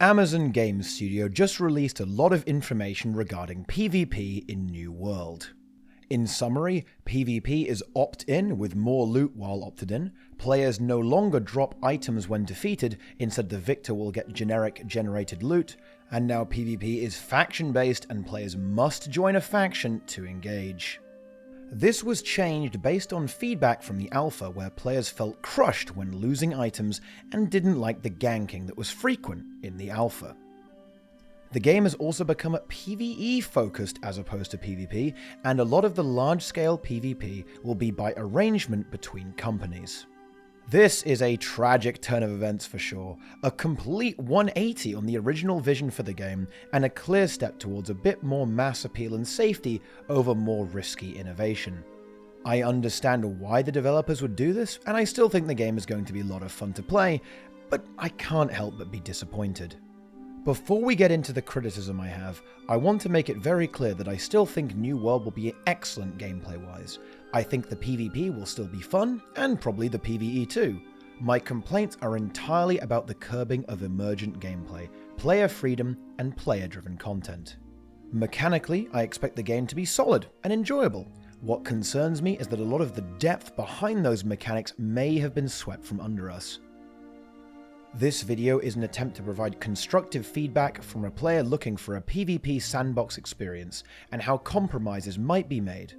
Amazon Game Studio just released a lot of information regarding PvP in New World. In summary, PvP is opt-in with more loot while opted in, players no longer drop items when defeated, instead the victor will get generic generated loot, and now PvP is faction-based and players must join a faction to engage. This was changed based on feedback from the alpha where players felt crushed when losing items and didn't like the ganking that was frequent in the alpha. The game has also become PvE focused as opposed to PvP, and a lot of the large-scale PvP will be by arrangement between companies. This is a tragic turn of events for sure, a complete 180 on the original vision for the game, and a clear step towards a bit more mass appeal and safety over more risky innovation. I understand why the developers would do this, and I still think the game is going to be a lot of fun to play, but I can't help but be disappointed. Before we get into the criticism I have, I want to make it very clear that I still think New World will be excellent gameplay-wise. I think the PvP will still be fun, and probably the PvE too. My complaints are entirely about the curbing of emergent gameplay, player freedom, and player-driven content. Mechanically, I expect the game to be solid and enjoyable. What concerns me is that a lot of the depth behind those mechanics may have been swept from under us. This video is an attempt to provide constructive feedback from a player looking for a PvP sandbox experience and how compromises might be made.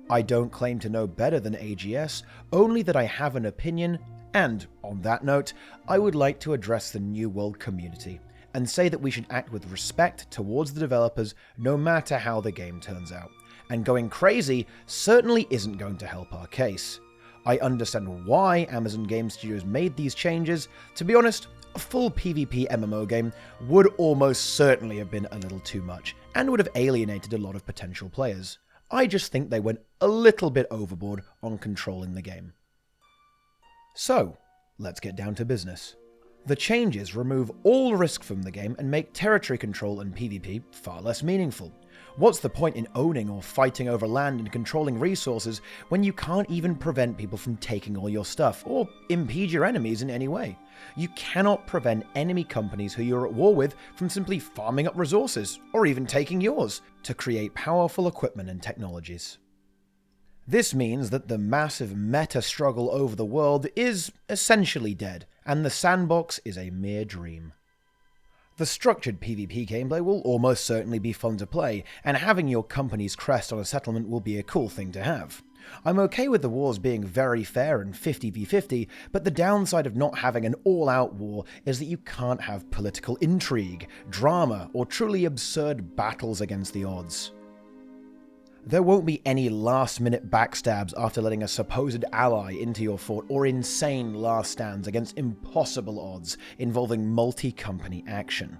I don't claim to know better than AGS, only that I have an opinion, and, on that note, I would like to address the New World community, and say that we should act with respect towards the developers no matter how the game turns out, and going crazy certainly isn't going to help our case. I understand why Amazon Game Studios made these changes. To be honest, a full PvP MMO game would almost certainly have been a little too much, and would have alienated a lot of potential players. I just think they went a little bit overboard on controlling the game. So, let's get down to business. The changes remove all risk from the game and make territory control and PvP far less meaningful. What's the point in owning or fighting over land and controlling resources when you can't even prevent people from taking all your stuff, or impede your enemies in any way? You cannot prevent enemy companies who you're at war with from simply farming up resources, or even taking yours, to create powerful equipment and technologies. This means that the massive meta struggle over the world is essentially dead, and the sandbox is a mere dream. The structured PvP gameplay will almost certainly be fun to play, and having your company's crest on a settlement will be a cool thing to have. I'm okay with the wars being very fair and 50v50, but the downside of not having an all-out war is that you can't have political intrigue, drama, or truly absurd battles against the odds. There won't be any last-minute backstabs after letting a supposed ally into your fort, or insane last stands against impossible odds involving multi-company action.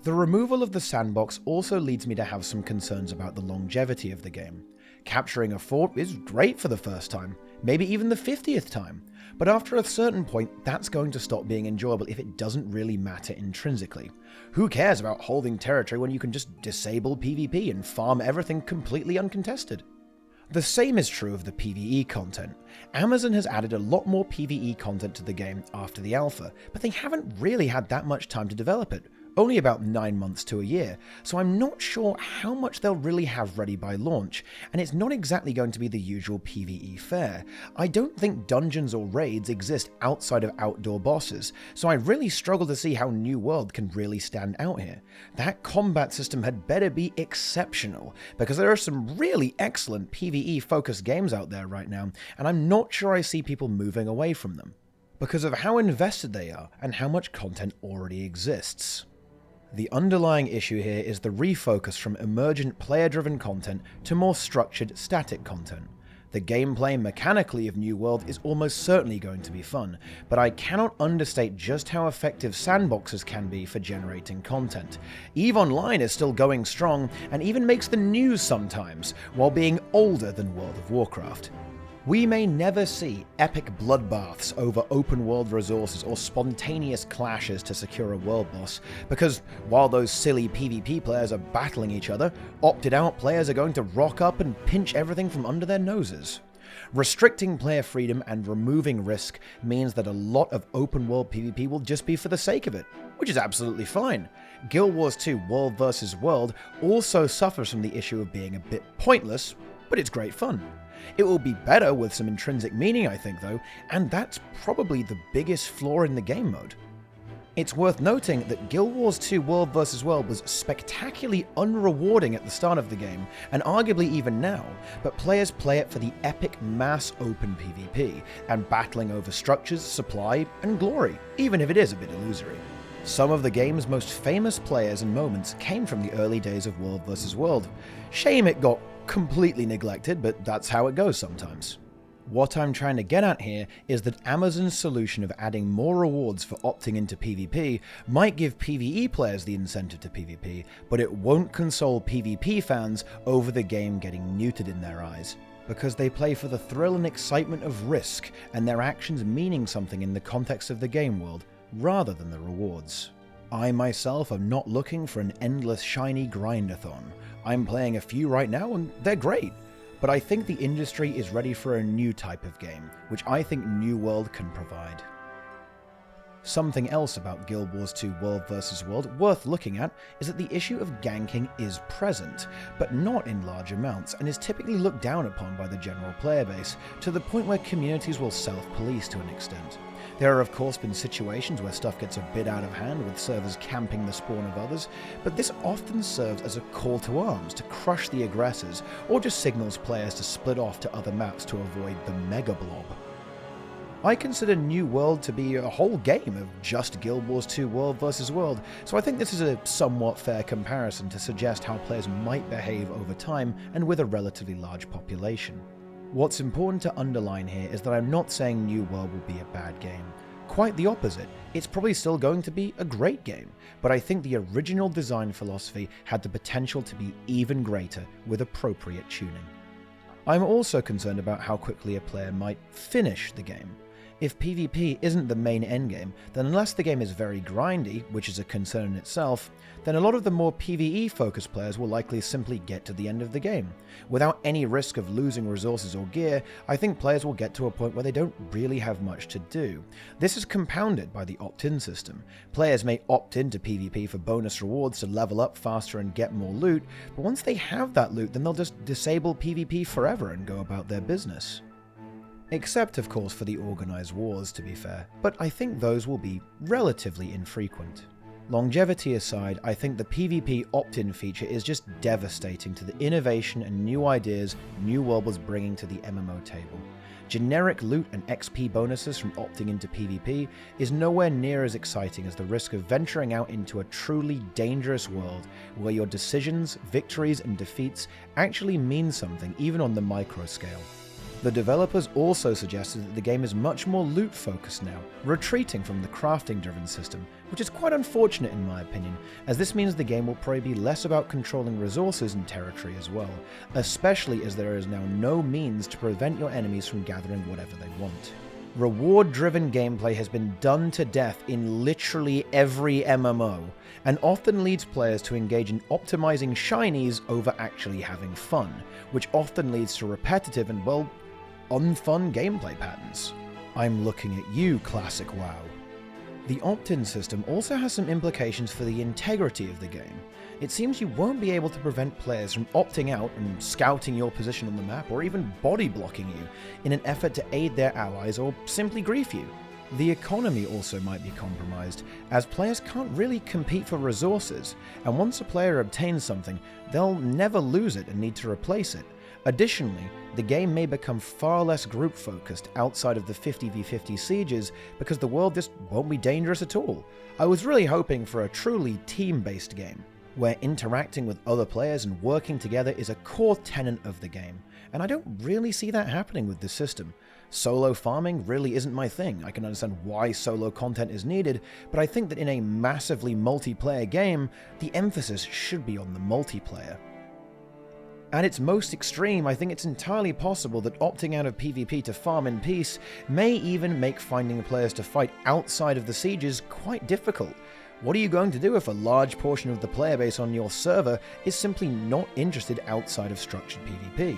The removal of the sandbox also leads me to have some concerns about the longevity of the game. Capturing a fort is great for the first time, maybe even the 50th time, but after a certain point that's going to stop being enjoyable if it doesn't really matter intrinsically. Who cares about holding territory when you can just disable PvP and farm everything completely uncontested? The same is true of the PvE content. Amazon has added a lot more PvE content to the game after the alpha, but they haven't really had that much time to develop it. Only about 9 months to a year, so I'm not sure how much they'll really have ready by launch, and it's not exactly going to be the usual PvE fare. I don't think dungeons or raids exist outside of outdoor bosses, so I really struggle to see how New World can really stand out here. That combat system had better be exceptional, because there are some really excellent PvE-focused games out there right now, and I'm not sure I see people moving away from them, because of how invested they are and how much content already exists. The underlying issue here is the refocus from emergent player-driven content to more structured, static content. The gameplay mechanically of New World is almost certainly going to be fun, but I cannot understate just how effective sandboxes can be for generating content. EVE Online is still going strong, and even makes the news sometimes, while being older than World of Warcraft. We may never see epic bloodbaths over open-world resources or spontaneous clashes to secure a world boss, because while those silly PvP players are battling each other, opted-out players are going to rock up and pinch everything from under their noses. Restricting player freedom and removing risk means that a lot of open world PvP will just be for the sake of it, which is absolutely fine. Guild Wars 2 World vs. World also suffers from the issue of being a bit pointless, but it's great fun. It will be better with some intrinsic meaning, I think, though, and that's probably the biggest flaw in the game mode. It's worth noting that Guild Wars 2 World vs. World was spectacularly unrewarding at the start of the game, and arguably even now, but players play it for the epic mass open PvP, and battling over structures, supply, and glory, even if it is a bit illusory. Some of the game's most famous players and moments came from the early days of World vs. World. Shame it got completely neglected, but that's how it goes sometimes. What I'm trying to get at here is that Amazon's solution of adding more rewards for opting into PvP might give PvE players the incentive to PvP, but it won't console PvP fans over the game getting neutered in their eyes, because they play for the thrill and excitement of risk and their actions meaning something in the context of the game world, rather than the rewards. I myself am not looking for an endless shiny grindathon. I'm playing a few right now and they're great. But I think the industry is ready for a new type of game, which I think New World can provide. Something else about Guild Wars 2 World vs. World worth looking at is that the issue of ganking is present, but not in large amounts, and is typically looked down upon by the general player base, to the point where communities will self-police to an extent. There have of course been situations where stuff gets a bit out of hand with servers camping the spawn of others, but this often serves as a call to arms to crush the aggressors, or just signals players to split off to other maps to avoid the mega blob. I consider New World to be a whole game of just Guild Wars 2 World vs. World, so I think this is a somewhat fair comparison to suggest how players might behave over time and with a relatively large population. What's important to underline here is that I'm not saying New World will be a bad game. Quite the opposite, it's probably still going to be a great game, but I think the original design philosophy had the potential to be even greater with appropriate tuning. I'm also concerned about how quickly a player might finish the game. If PvP isn't the main endgame, then unless the game is very grindy, which is a concern in itself, then a lot of the more PvE-focused players will likely simply get to the end of the game. Without any risk of losing resources or gear, I think players will get to a point where they don't really have much to do. This is compounded by the opt-in system. Players may opt into PvP for bonus rewards to level up faster and get more loot, but once they have that loot, then they'll just disable PvP forever and go about their business. Except, of course, for the organized wars, to be fair, but I think those will be relatively infrequent. Longevity aside, I think the PvP opt-in feature is just devastating to the innovation and new ideas New World was bringing to the MMO table. Generic loot and XP bonuses from opting into PvP is nowhere near as exciting as the risk of venturing out into a truly dangerous world where your decisions, victories, and defeats actually mean something even on the micro scale. The developers also suggested that the game is much more loot-focused now, retreating from the crafting-driven system, which is quite unfortunate in my opinion, as this means the game will probably be less about controlling resources and territory as well, especially as there is now no means to prevent your enemies from gathering whatever they want. Reward-driven gameplay has been done to death in literally every MMO, and often leads players to engage in optimizing shinies over actually having fun, which often leads to repetitive and, well, unfun gameplay patterns. I'm looking at you, classic WoW. The opt-in system also has some implications for the integrity of the game. It seems you won't be able to prevent players from opting out and scouting your position on the map, or even body blocking you in an effort to aid their allies or simply grief you. The economy also might be compromised, as players can't really compete for resources, and once a player obtains something, they'll never lose it and need to replace it. Additionally, the game may become far less group-focused outside of the 50v50 sieges because the world just won't be dangerous at all. I was really hoping for a truly team-based game, where interacting with other players and working together is a core tenet of the game, and I don't really see that happening with this system. Solo farming really isn't my thing. I can understand why solo content is needed, but I think that in a massively multiplayer game, the emphasis should be on the multiplayer. At its most extreme, I think it's entirely possible that opting out of PvP to farm in peace may even make finding players to fight outside of the sieges quite difficult. What are you going to do if a large portion of the player base on your server is simply not interested outside of structured PvP?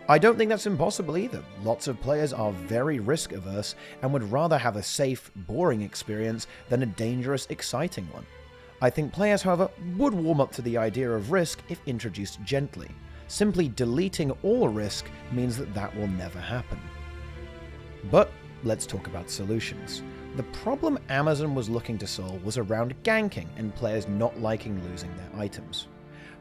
I don't think that's impossible either. Lots of players are very risk-averse and would rather have a safe, boring experience than a dangerous, exciting one. I think players, however, would warm up to the idea of risk if introduced gently. Simply deleting all risk means that that will never happen. But let's talk about solutions. The problem Amazon was looking to solve was around ganking and players not liking losing their items.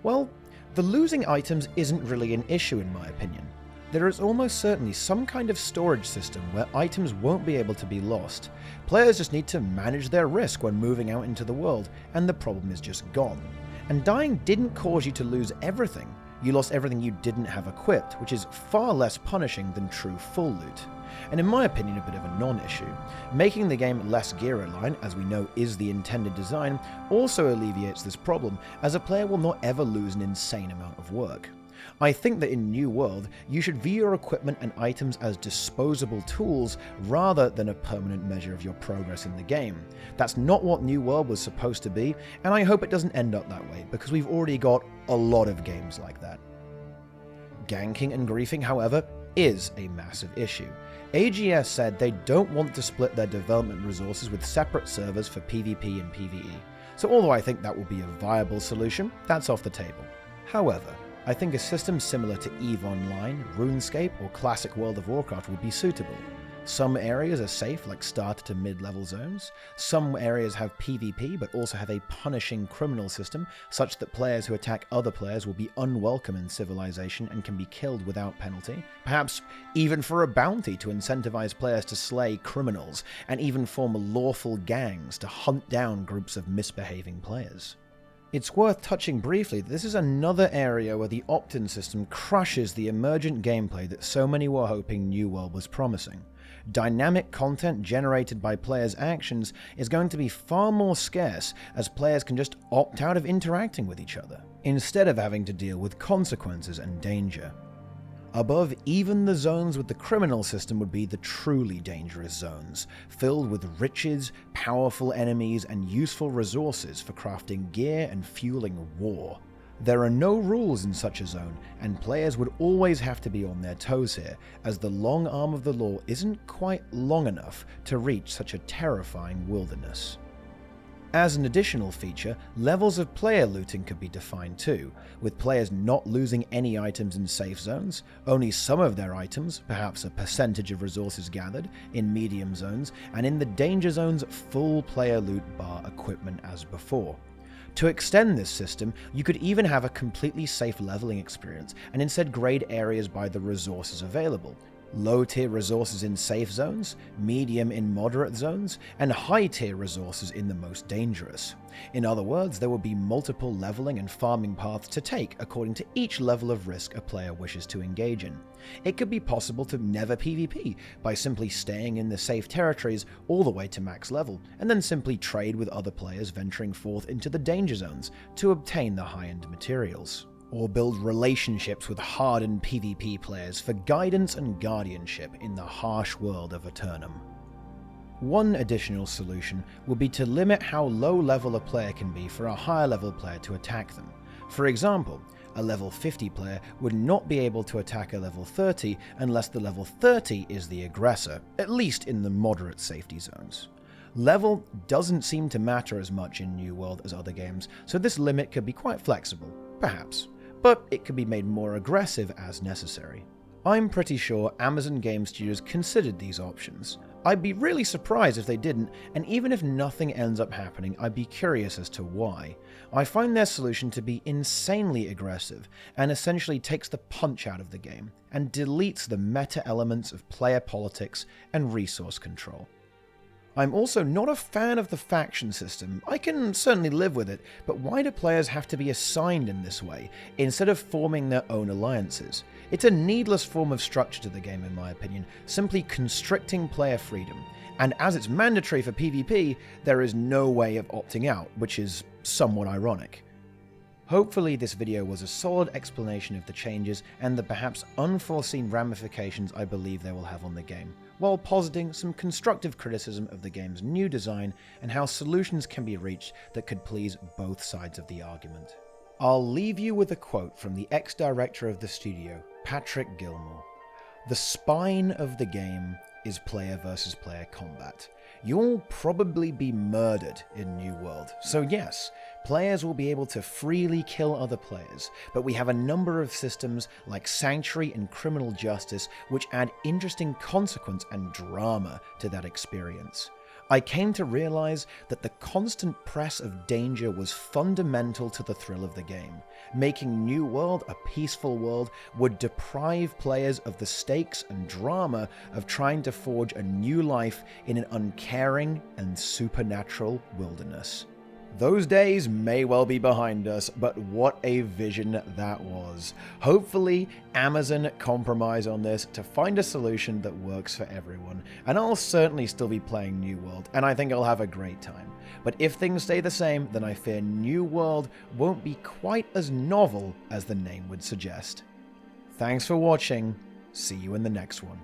Well, the losing items isn't really an issue in my opinion. There is almost certainly some kind of storage system where items won't be able to be lost. Players just need to manage their risk when moving out into the world, and the problem is just gone. And dying didn't cause you to lose everything. You lost everything you didn't have equipped, which is far less punishing than true full loot. And in my opinion, a bit of a non-issue. Making the game less gear-aligned, as we know is the intended design, also alleviates this problem, as a player will not ever lose an insane amount of work. I think that in New World, you should view your equipment and items as disposable tools rather than a permanent measure of your progress in the game. That's not what New World was supposed to be, and I hope it doesn't end up that way, because we've already got a lot of games like that. Ganking and griefing, however, is a massive issue. AGS said they don't want to split their development resources with separate servers for PvP and PvE, so although I think that will be a viable solution, that's off the table. However, I think a system similar to EVE Online, RuneScape, or classic World of Warcraft would be suitable. Some areas are safe, like starter to mid-level zones. Some areas have PvP, but also have a punishing criminal system, such that players who attack other players will be unwelcome in Civilization and can be killed without penalty. Perhaps even for a bounty to incentivize players to slay criminals, and even form lawful gangs to hunt down groups of misbehaving players. It's worth touching briefly that this is another area where the opt-in system crushes the emergent gameplay that so many were hoping New World was promising. Dynamic content generated by players' actions is going to be far more scarce, as players can just opt out of interacting with each other, instead of having to deal with consequences and danger. Above even the zones with the criminal system would be the truly dangerous zones, filled with riches, powerful enemies, and useful resources for crafting gear and fueling war. There are no rules in such a zone, and players would always have to be on their toes here, as the long arm of the law isn't quite long enough to reach such a terrifying wilderness. As an additional feature, levels of player looting could be defined too, with players not losing any items in safe zones, only some of their items, perhaps a percentage of resources gathered, in medium zones, and in the danger zones full player loot bar equipment as before. To extend this system, you could even have a completely safe leveling experience, and instead grade areas by the resources available. Low-tier resources in safe zones, medium in moderate zones, and high-tier resources in the most dangerous. In other words, there would be multiple leveling and farming paths to take according to each level of risk a player wishes to engage in. It could be possible to never PvP by simply staying in the safe territories all the way to max level, and then simply trade with other players venturing forth into the danger zones to obtain the high-end materials. Or build relationships with hardened PvP players for guidance and guardianship in the harsh world of Eternum. One additional solution would be to limit how low level a player can be for a higher level player to attack them. For example, a level 50 player would not be able to attack a level 30 unless the level 30 is the aggressor, at least in the moderate safety zones. Level doesn't seem to matter as much in New World as other games, so this limit could be quite flexible, perhaps. But it could be made more aggressive as necessary. I'm pretty sure Amazon Game Studios considered these options. I'd be really surprised if they didn't, and even if nothing ends up happening, I'd be curious as to why. I find their solution to be insanely aggressive, and essentially takes the punch out of the game, and deletes the meta elements of player politics and resource control. I'm also not a fan of the faction system. I can certainly live with it, but why do players have to be assigned in this way, instead of forming their own alliances? It's a needless form of structure to the game in my opinion, simply constricting player freedom. And as it's mandatory for PvP, there is no way of opting out, which is somewhat ironic. Hopefully this video was a solid explanation of the changes and the perhaps unforeseen ramifications I believe they will have on the game, while positing some constructive criticism of the game's new design and how solutions can be reached that could please both sides of the argument. I'll leave you with a quote from the ex-director of the studio, Patrick Gilmore. The spine of the game is player versus player combat. You'll probably be murdered in New World, so yes, players will be able to freely kill other players, but we have a number of systems like Sanctuary and Criminal Justice which add interesting consequence and drama to that experience. I came to realize that the constant press of danger was fundamental to the thrill of the game. Making New World a peaceful world would deprive players of the stakes and drama of trying to forge a new life in an uncaring and supernatural wilderness. Those days may well be behind us, but what a vision that was. Hopefully, Amazon compromise on this to find a solution that works for everyone, and I'll certainly still be playing New World, and I think I'll have a great time. But if things stay the same, then I fear New World won't be quite as novel as the name would suggest. Thanks for watching, see you in the next one.